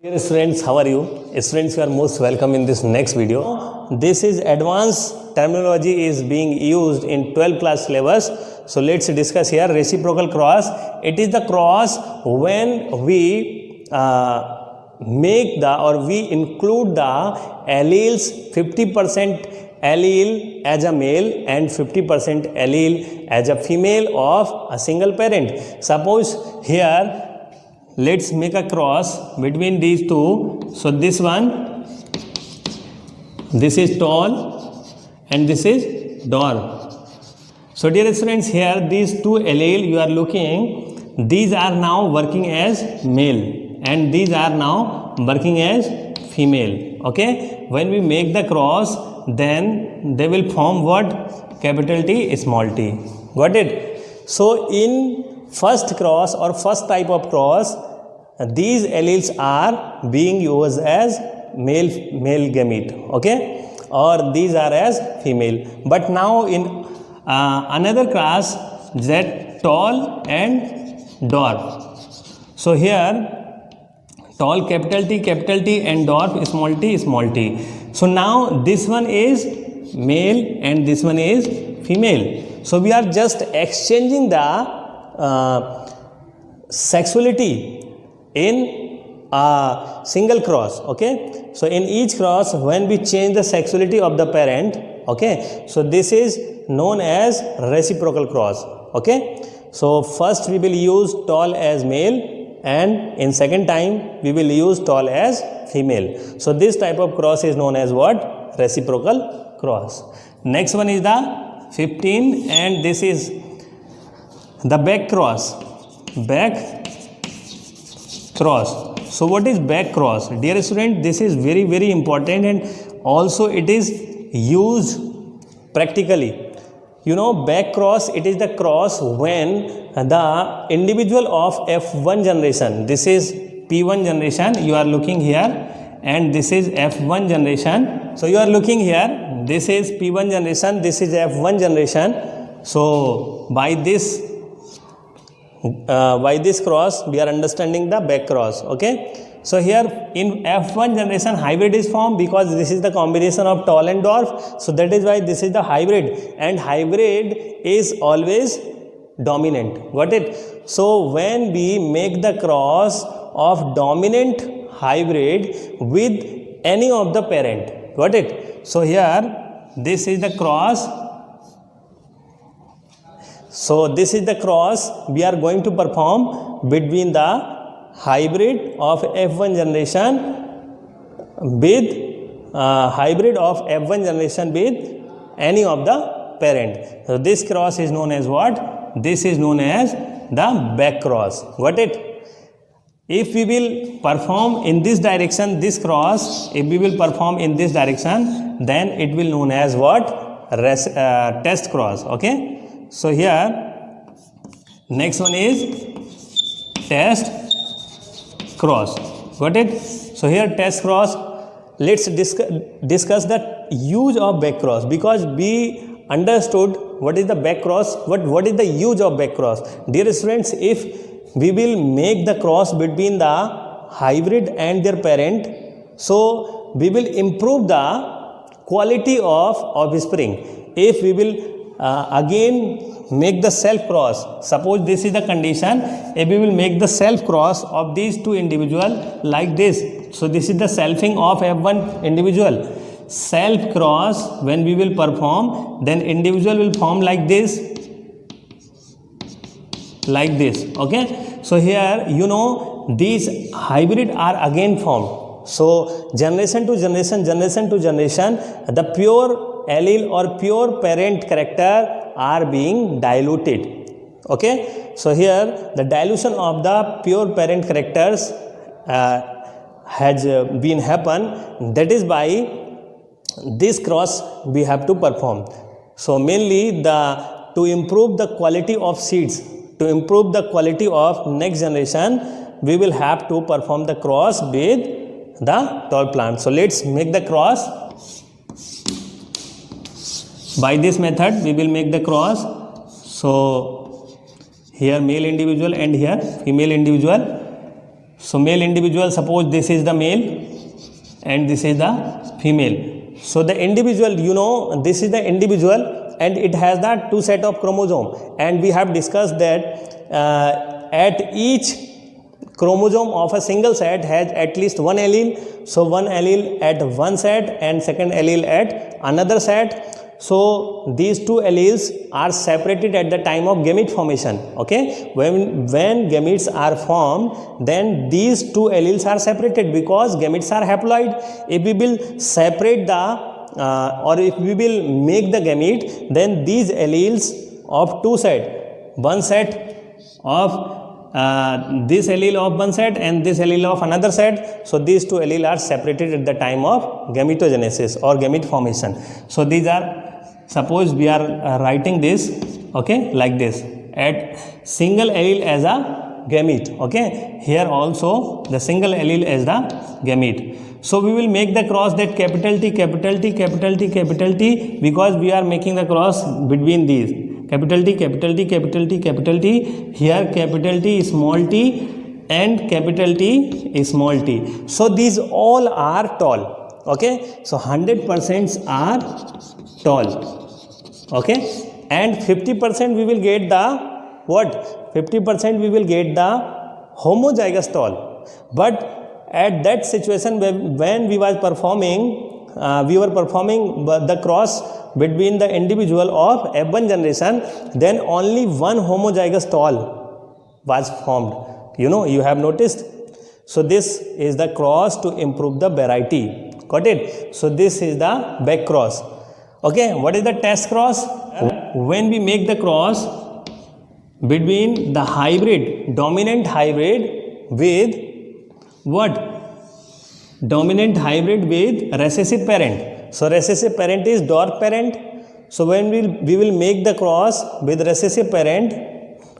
Dear students, how are you? Students, you are most welcome in this next video. This is advanced terminology is being used in 12th class syllabus. So let's discuss here reciprocal cross. It is the cross when we make the or we include the alleles 50% allele as a male and 50% allele as a female of a single parent. Suppose here let's make a cross between these two. So this one, this is tall and this is dwarf. So dear students, here these two allele you are looking, these are now working as male and these are now working as female. Okay, when we make the cross, then they will form what? Capital T, small t. Got it? So in first cross or first type of cross, these alleles are being used as male gamete, okay, or these are as female. But now in another class, that tall and dwarf. So here tall capital T and dwarf small t. So now this one is male and this one is female. So we are just exchanging the sexuality in a single cross. Okay, so in each cross when we change the sexuality of the parent, okay, so this is known as reciprocal cross. Okay, so first we will use tall as male and in second time we will use tall as female. So this type of cross is known as what? Reciprocal cross. Next one is the 15 and this is the back cross. Back cross. So what is back cross? Dear student, this is very important and also it is used practically. You know, back cross, it is the cross when the individual of F1 generation, this is P1 generation, you are looking here, and this is F1 generation. So you are looking here, this is P1 generation, this is F1 generation. So by this cross we are understanding the back cross. Okay, so here in F1 generation hybrid is formed because this is the combination of tall and dwarf. So that is why this is the hybrid, and hybrid is always dominant. Got it? So when we make the cross of dominant hybrid with any of the parent, got it? So here this is the cross. So this is the cross we are going to perform between the hybrid of F1 generation with hybrid of F1 generation with any of the parent. So this cross is known as what? This is known as the back cross. Got it? If we will perform in this direction, this cross, if we will perform in this direction, then it will known as what? Test cross. Okay. So here next one is test cross. Got it? So here test cross, let's discuss the use of back cross, because we understood what is the back cross, what is the use of back cross. Dear students, if we will make the cross between the hybrid and their parent, so we will improve the quality of offspring. If we will again make the self cross, suppose this is the condition, if we will make the self cross of these two individual like this. So this is the selfing of F1 individual. Self cross when we will perform, then individual will form like this, like this. Okay, so here you know these hybrid are again formed. So generation to generation, the pure allele or pure parent character are being diluted. Okay, so here the dilution of the pure parent characters has been happen. That is by this cross we have to perform. So mainly to improve the quality of seeds, to improve the quality of next generation, we will have to perform the cross with the tall plant. So let's make the cross. By this method we will make the cross. So here male individual and here female individual. So male individual, suppose this is the male and this is the female. So the individual, you know, this is the individual and it has the two set of chromosome, and we have discussed that at each chromosome of a single set has at least one allele. So one allele at one set and second allele at another set. So these two alleles are separated at the time of gamete formation. Okay, when gametes are formed, then these two alleles are separated because gametes are haploid. If we will separate the or if we will make the gamete, then these alleles of two set, one set of this allele of one set and this allele of another set. So these two alleles are separated at the time of gametogenesis or gamete formation. So these are, suppose we are writing this, okay, like this, at single allele as a gamete. Okay, here also the single allele as the gamete. So we will make the cross that capital T, capital T, capital T, capital T, because we are making the cross between these. Capital T, capital T, capital T, capital T. Here capital T, small t, and capital T, small t. So these all are tall. Okay, so 100% are tall. Okay, and 50% we will get the what? 50% we will get the homozygous tall. But at that situation when we were performing the cross between the individual of F1 generation, then only one homozygous tall was formed. You know, you have noticed. So this is the cross to improve the variety. Got it? So this is the back cross. Okay, what is the test cross? When we make the cross between the hybrid, dominant hybrid with what? Dominant hybrid with recessive parent. So recessive parent is dwarf parent. So when we will make the cross with recessive parent,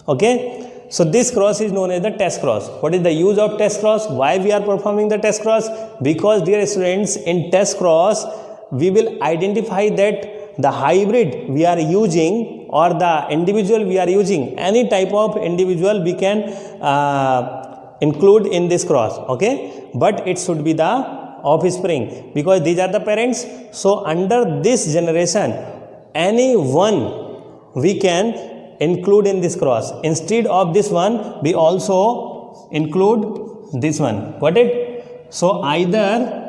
okay, so this cross is known as the test cross. What is the use of test cross? Why we are performing the test cross? Because dear students, in test cross we will identify that the hybrid we are using or the individual we are using, any type of individual we can include in this cross. Okay, but it should be the offspring because these are the parents. So under this generation, any one we can include in this cross. Instead of this one, we also include this one. Got it? So either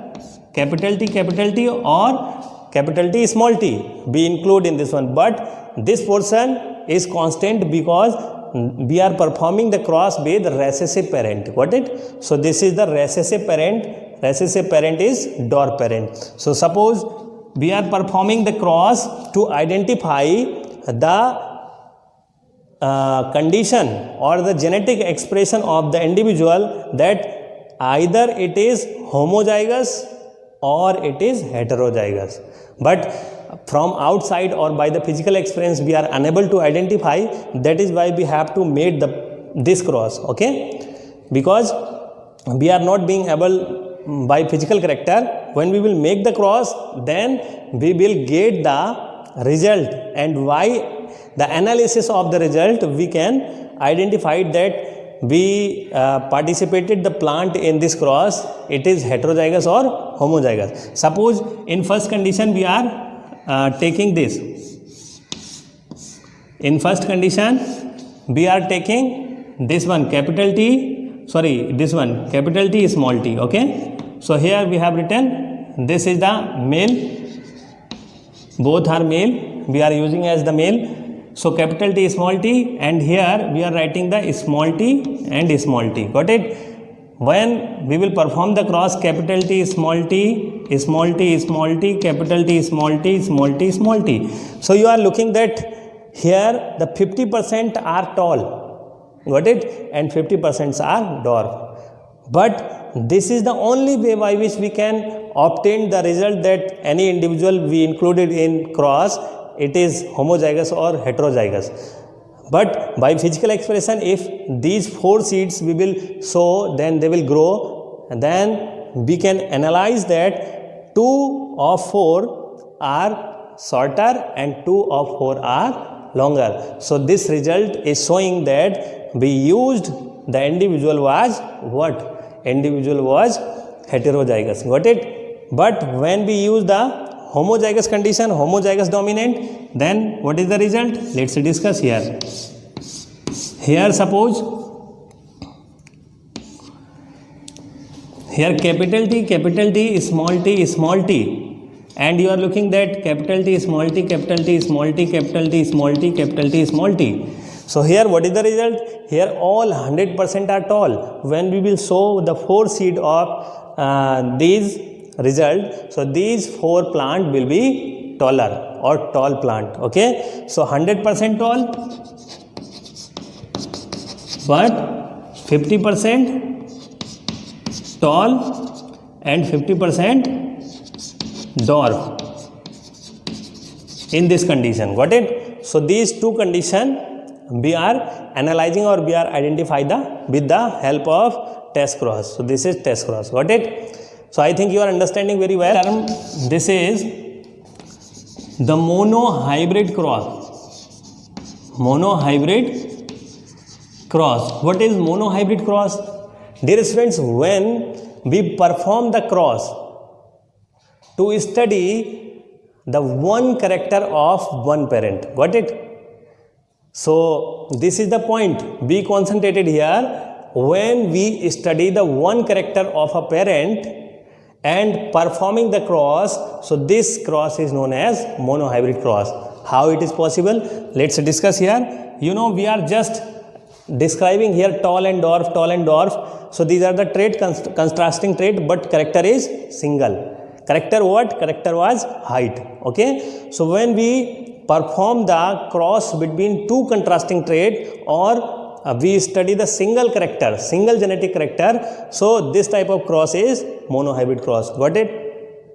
capital T or capital T small t we include in this one, but this portion is constant because we are performing the cross with recessive parent. Got it? So this is the recessive parent. Recessive parent is dwarf parent. So suppose we are performing the cross to identify the condition or the genetic expression of the individual, that either it is homozygous or it is heterozygous. But from outside or by the physical experience we are unable to identify. That is why we have to make this cross. Okay, because we are not being able by physical character. When we will make the cross, then we will get the result, and why the analysis of the result we can identify that we participated the plant in this cross, it is heterozygous or homozygous. Suppose in first condition we are taking this. In first condition we are taking this one capital T, this one capital T small t. Okay, so here we have written this is the male, both are male, we are using as the male. So capital T small t, and here we are writing the small t and small t. Got it? When we will perform the cross capital T small t, small t, small t, capital T small t, small t, small t. So you are looking that here the 50% are tall. Got it? And 50% are dwarf. But this is the only way by which we can obtain the result that any individual we included in cross, it is homozygous or heterozygous. But by physical expression, if these 4 seeds we will sow, then they will grow, and then we can analyze that 2 of 4 are shorter and 2 of 4 are longer. So this result is showing that we used the individual was what? individual was heterozygous. Got it? But when we use the homozygous condition, homozygous dominant, then what is the result? Let's discuss here. Here suppose, here capital T, small t, and you are looking that capital T, small t, capital T, small t, capital T, small t, capital T, small t. So here what is the result? Here all 100% are tall. When we will show the 4 seed of these result, so these 4 plant will be taller or tall plant. Okay, so 100% tall, but 50% tall and 50% dwarf in this condition. Got it? So these two conditions we are analyzing or we are identify with the help of test cross. So this is test cross. Got it? So I think you are understanding very well. This is the monohybrid cross. Monohybrid cross. What is monohybrid cross? Dear students, when we perform the cross to study the one character of one parent. Got it? So this is the point. Be concentrated here. When we study the one character of a parent and performing the cross, so this cross is known as monohybrid cross. How it is possible? Let's discuss here. You know, we are just describing here tall and dwarf, tall and dwarf. So these are the trait, contrasting trait, but character is single. Character what? Character was height. Okay. So when we perform the cross between two contrasting trait or we study the single character, single genetic character, so this type of cross is monohybrid cross. Got it?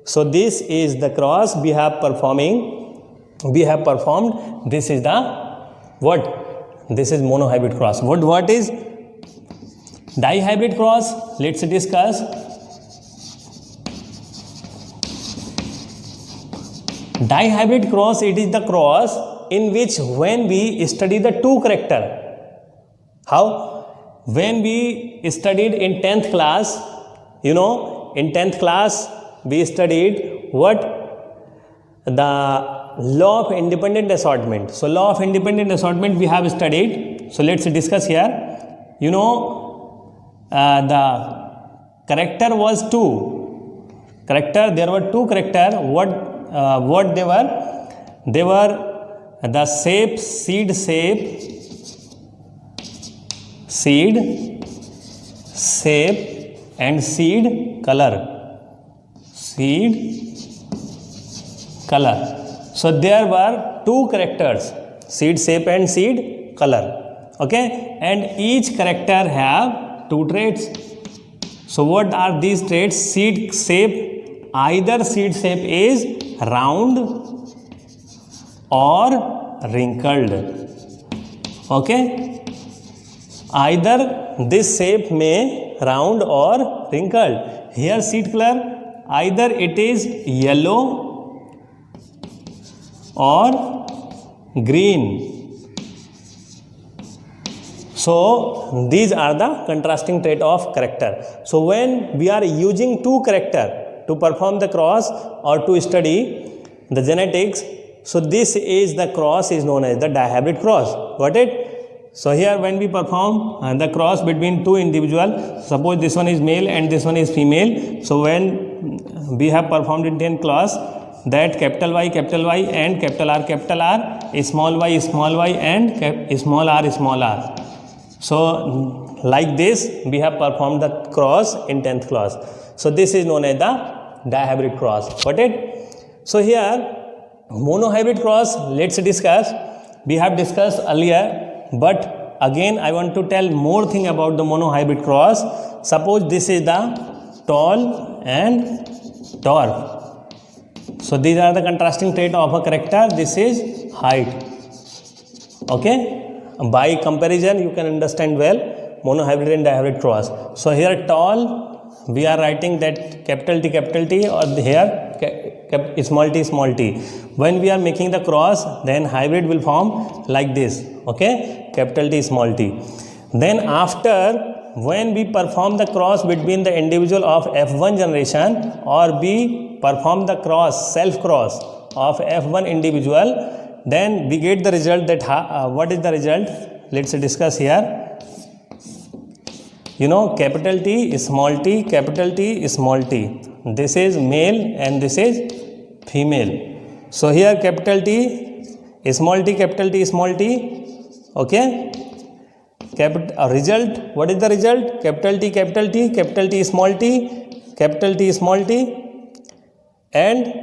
So this is the cross we have performed. This is the what? This is monohybrid cross. What is dihybrid cross? Let's discuss. Dihybrid cross, it is the cross in which when we study the two character. How? When we studied in 10th class, you know, in 10th class we studied what? The law of independent assortment. So law of independent assortment we have studied. So let's discuss here. You know, the character was two. Character, there were two character. What they were? They were the shape, seed shape and seed color. So there were two characters, seed shape and seed color. Okay, and each character have two traits. So what are these traits? Seed shape, either seed shape is round or wrinkled. Okay, either this shape may round or wrinkled. Here seed color, either it is yellow or green. So these are the contrasting trait of character. So when we are using two character to perform the cross or to study the genetics, so this is the cross is known as the dihybrid cross. Got it? So here when we perform the cross between two individuals, suppose this one is male and this one is female. So when we have performed in 10th class that capital Y and capital R, small y and small r. So like this we have performed the cross in 10th class. So this is known as the dihybrid cross. Got it? So here monohybrid cross, let's discuss. We have discussed earlier, but again I want to tell more thing about the monohybrid cross. Suppose this is the tall and dwarf. So these are the contrasting trait of a character. This is height. Okay, by comparison you can understand well monohybrid and dihybrid cross. So here tall, we are writing that capital T or here small t. When we are making the cross, then hybrid will form like this. Okay, capital T, small t. Then after when we perform the cross between the individual of F1 generation or we perform the cross, self cross of F1 individual, then we get the result that what is the result? Let's discuss here. You know, capital T, small t, capital T, small t. This is male and this is female. So here capital T, small t, capital T, small t. Okay. Result, what is the result? Capital T, capital T, capital T, small t, capital T, small t, and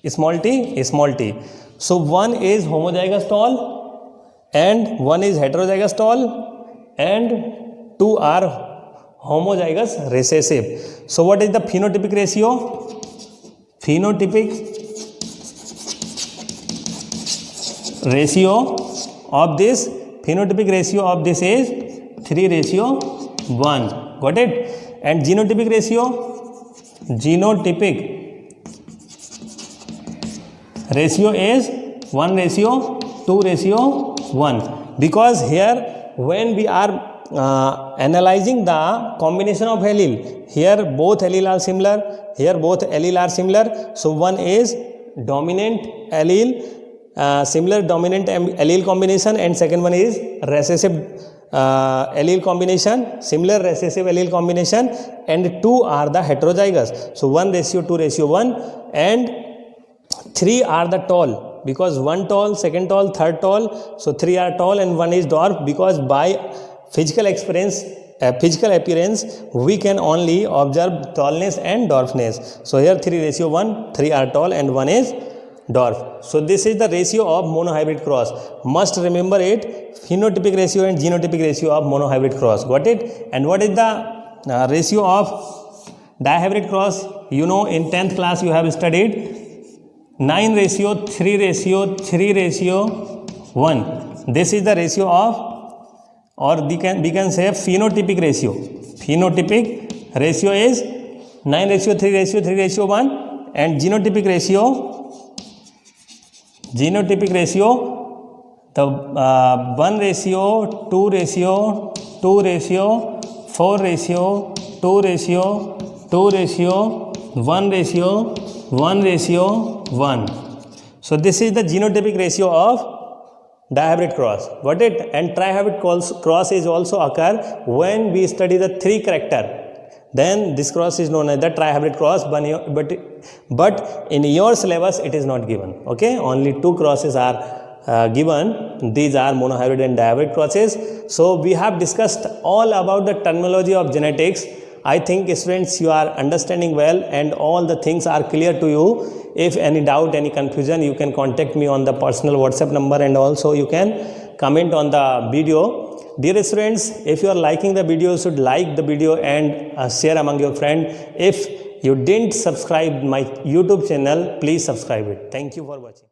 small t, small t. So one is homozygous tall and one is heterozygous tall and two are homozygous recessive. So what is the phenotypic ratio? Phenotypic ratio of this, phenotypic ratio of this is 3:1. Got it? And genotypic ratio? Genotypic ratio is 1:2:1. Because here when we are analyzing the combination of allele, here both allele are similar, here both allele are similar. So one is dominant allele, similar dominant allele combination, and second one is recessive allele combination, similar recessive allele combination, and two are the heterozygous. So 1:2:1, and three are the tall, because one tall, second tall, third tall. So three are tall and one is dwarf, because by physical appearance we can only observe tallness and dwarfness. So here 3:1, three are tall and one is dwarf. So this is the ratio of monohybrid cross. Must remember it, phenotypic ratio and genotypic ratio of monohybrid cross. Got it? And what is the ratio of dihybrid cross? You know, in 10th class you have studied 9:3:3:1. This is the ratio of, or we can say phenotypic ratio. Phenotypic ratio is 9:3:3:1, and genotypic ratio, the 1:2:2:1:1:1. So this is the genotypic ratio of dihybrid cross. Got it? And trihybrid cross is also occur when we study the three character. Then this cross is known as the trihybrid cross, but in your syllabus it is not given. Okay, only two crosses are given. These are monohybrid and dihybrid crosses. So we have discussed all about the terminology of genetics. I think students, you are understanding well and all the things are clear to you. If any doubt, any confusion, you can contact me on the personal WhatsApp number, and also you can comment on the video. Dear students, if you are liking the video, you should like the video and share among your friends. If you didn't subscribe my YouTube channel, please subscribe it. Thank you for watching.